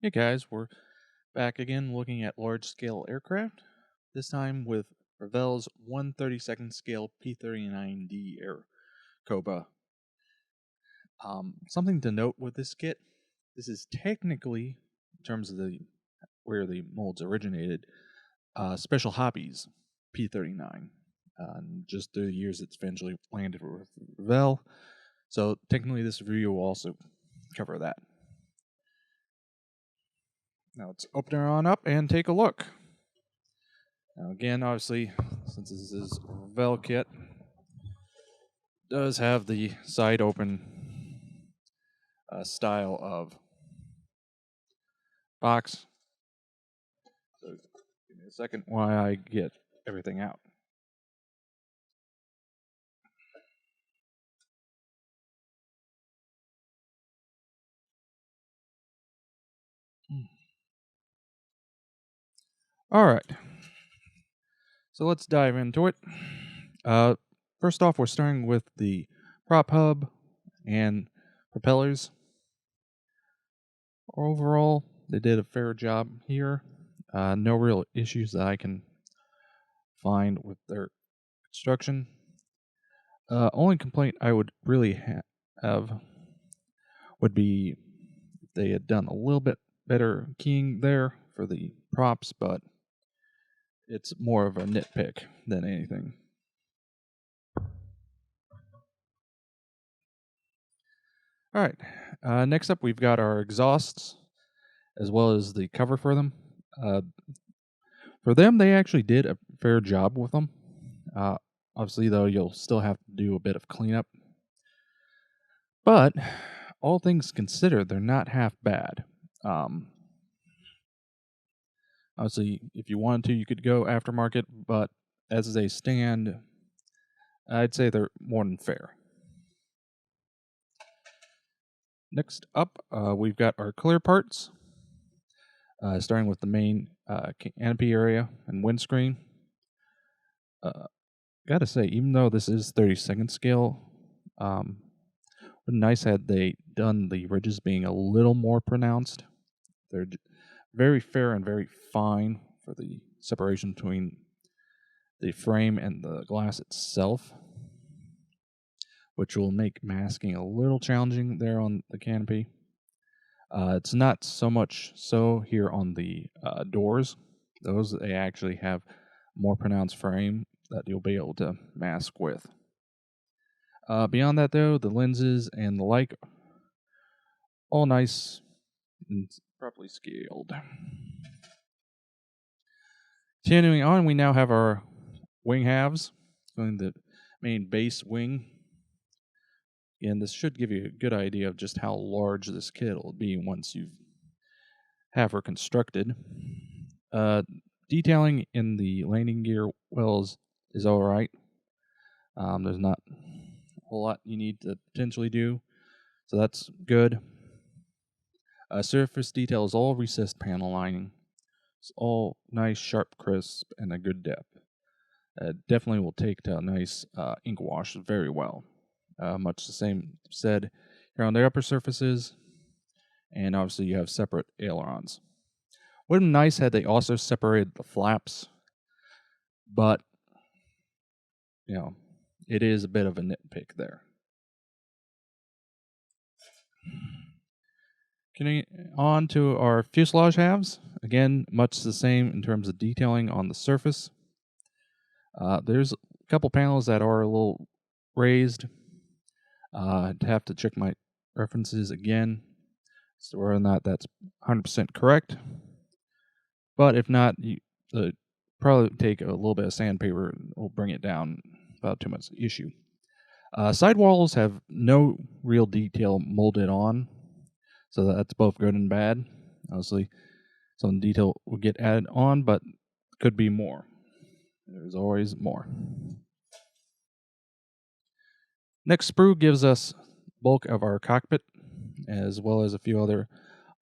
Hey guys, we're back again looking at large-scale aircraft, this time with Revell's 1/32nd scale P-39D Airacobra. Something to note with this kit, this is technically, in terms of where the molds originated, Special Hobbies P-39. Just through the years it's eventually landed with Revell, so technically this review will also cover that. Now let's open her on up and take a look. Now again, obviously, since this is a Revell kit, does have the side open style of box. So give me a second while I get everything out. All right. So let's dive into it. First off, we're starting with the prop hub and propellers. Overall, they did a fair job here. No real issues that I can find with their construction. Only complaint I would really have would be if they had done a little bit better keying there for the props, but it's more of a nitpick than anything. All right, next up we've got our exhausts as well as the cover for them. For them, they actually did a fair job with them. Obviously, though, you'll still have to do a bit of cleanup. But all things considered, they're not half bad. Obviously, if you wanted to, you could go aftermarket, but as they stand, I'd say they're more than fair. Next up, we've got our clear parts, starting with the main canopy area and windscreen. Gotta say, even though this is 32nd scale, would nice had they done the ridges being a little more pronounced. They're very fair and very fine for the separation between the frame and the glass itself, which will make masking a little challenging there on the canopy. It's not so much so here on the doors. Those, they actually have more pronounced frame that you'll be able to mask with. Beyond that, though, the lenses and the like, all nice and properly scaled. Continuing on, we now have our wing halves, showing the main base wing. And this should give you a good idea of just how large this kit will be once you have her constructed. Detailing in the landing gear wells is all right. There's not a whole lot you need to potentially do, so that's good. Surface detail is all recessed panel lining. It's all nice, sharp, crisp, and a good depth. Definitely will take to a nice ink wash very well. Much the same said here on the upper surfaces, and obviously you have separate ailerons. Would have been nice had they also separated the flaps, but you know, it is a bit of a nitpick there. Getting on to our fuselage halves, again, much the same in terms of detailing on the surface. There's a couple panels that are a little raised. I'd have to check my references again as to whether or not that's 100% correct. But if not, you probably take a little bit of sandpaper and we'll bring it down without too much issue. Sidewalls have no real detail molded on, so that's both good and bad. Obviously, some detail will get added on, but could be more. There's always more. Next sprue gives us bulk of our cockpit, as well as a few other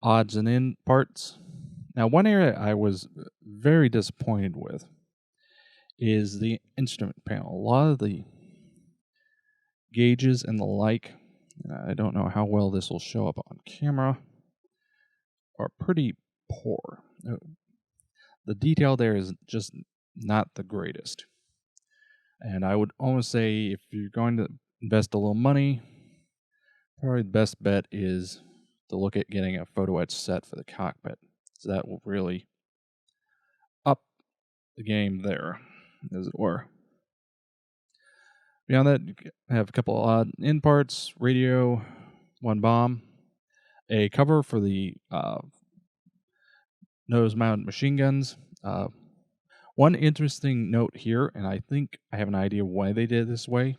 odds and end parts. Now, one area I was very disappointed with is the instrument panel. A lot of the gauges and the like, I don't know how well this will show up on camera, are pretty poor. The detail there is just not the greatest. And I would almost say if you're going to invest a little money, probably the best bet is to look at getting a photo etch set for the cockpit. So that will really up the game there, as it were. Beyond that, you have a couple odd in parts, radio, one bomb, a cover for the nose mount machine guns. One interesting note here, and I think I have an idea why they did it this way,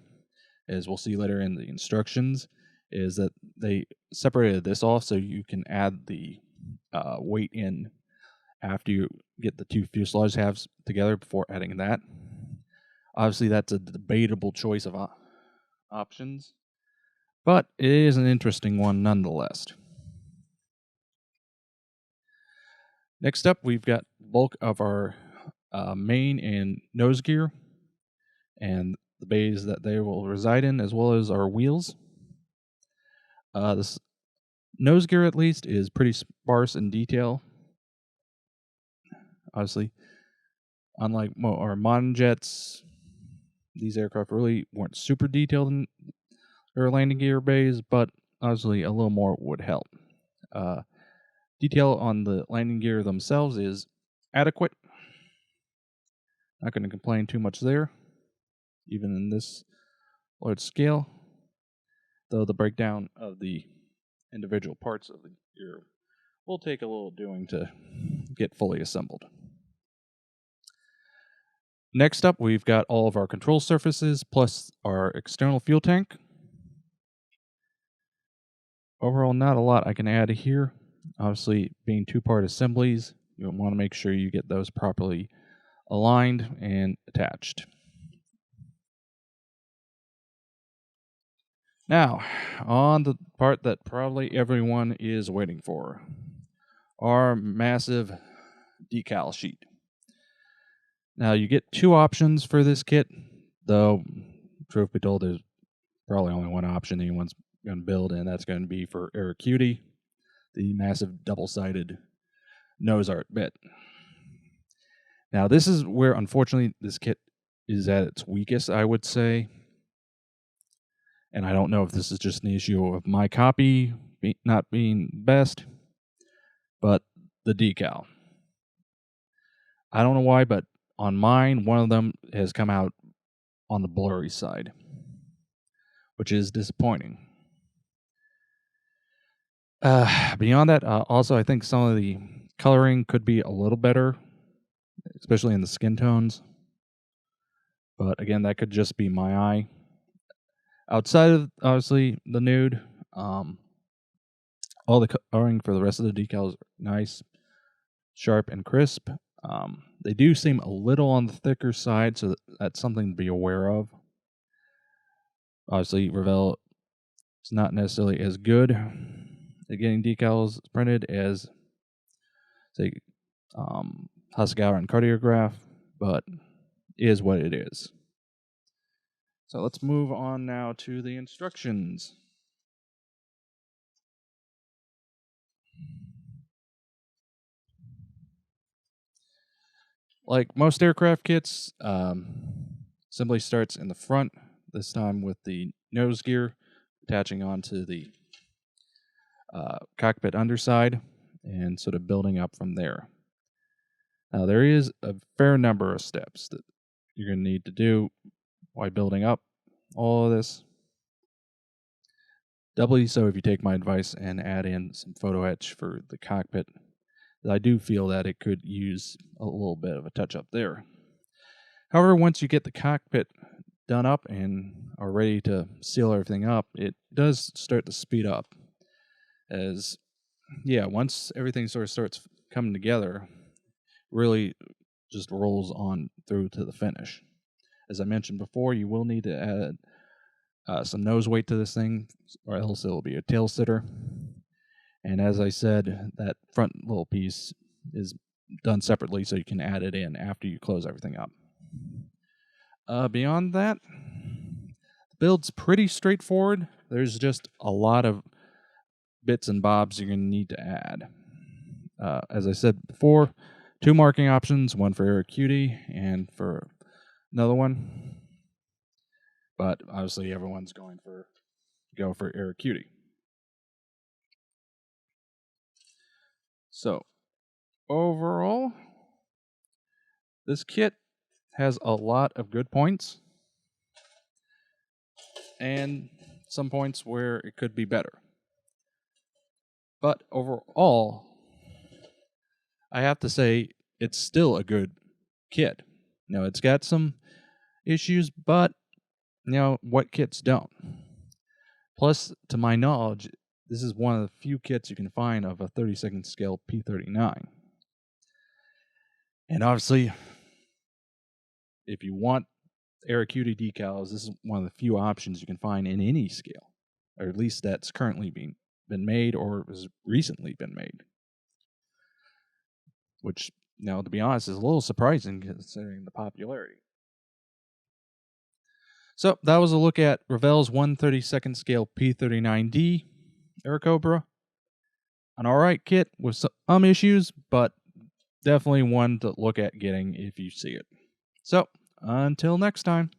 as we'll see later in the instructions, is that they separated this off so you can add the weight in after you get the two fuselage halves together before adding that. Obviously, that's a debatable choice of options, but it is an interesting one nonetheless. Next up, we've got bulk of our main and nose gear and the bays that they will reside in, as well as our wheels. This nose gear, at least, is pretty sparse in detail. Obviously, unlike our modern jets, these aircraft really weren't super detailed in their landing gear bays, but obviously a little more would help. Detail on the landing gear themselves is adequate. Not going to complain too much there, even in this large scale, though the breakdown of the individual parts of the gear will take a little doing to get fully assembled. Next up, we've got all of our control surfaces plus our external fuel tank. Overall, not a lot I can add here. Obviously, being two-part assemblies, you want to make sure you get those properly aligned and attached. Now, on the part that probably everyone is waiting for, our massive decal sheet. Now, you get two options for this kit, though, truth be told, there's probably only one option anyone's going to build, and that's going to be for Airacobra, the massive double-sided nose art bit. Now, this is where, unfortunately, this kit is at its weakest, I would say. And I don't know if this is just an issue of my copy not being best, but the decal. I don't know why, but on mine, one of them has come out on the blurry side, which is disappointing. Beyond that, also, I think some of the coloring could be a little better, especially in the skin tones. But again, that could just be my eye. Outside of, obviously, the nude, all the coloring for the rest of the decals are nice, sharp, and crisp. They do seem a little on the thicker side, so that's something to be aware of. Obviously, Revell is not necessarily as good at getting decals printed as, say, Hasegawa and Cardiograph, but it is what it is. So let's move on now to the instructions. Like most aircraft kits, assembly starts in the front, this time with the nose gear attaching onto the cockpit underside and sort of building up from there. Now, there is a fair number of steps that you're going to need to do while building up all of this. Doubly so if you take my advice and add in some photo etch for the cockpit. I do feel that it could use a little bit of a touch-up there. However, once you get the cockpit done up and are ready to seal everything up, it does start to speed up. As, yeah, once everything sort of starts coming together, really just rolls on through to the finish. As I mentioned before, you will need to add some nose weight to this thing, or else it'll be a tail sitter. And as I said, that front little piece is done separately, so you can add it in after you close everything up. Beyond that, the build's pretty straightforward. There's just a lot of bits and bobs you're going to need to add. As I said before, 2 marking options, one for Airacobra and for another one. But obviously everyone's go for Airacobra. So overall, this kit has a lot of good points and some points where it could be better. But overall, I have to say it's still a good kit. Now, it's got some issues, but what kits don't? Plus, to my knowledge, this is one of the few kits you can find of a 32nd scale P-39. And obviously, if you want Airacobra decals, this is one of the few options you can find in any scale, or at least that's currently been made or has recently been made. Which, to be honest, is a little surprising considering the popularity. So that was a look at Revell's 1/32nd scale P-39D Airacobra. An alright kit with some issues, but definitely one to look at getting if you see it. So, until next time.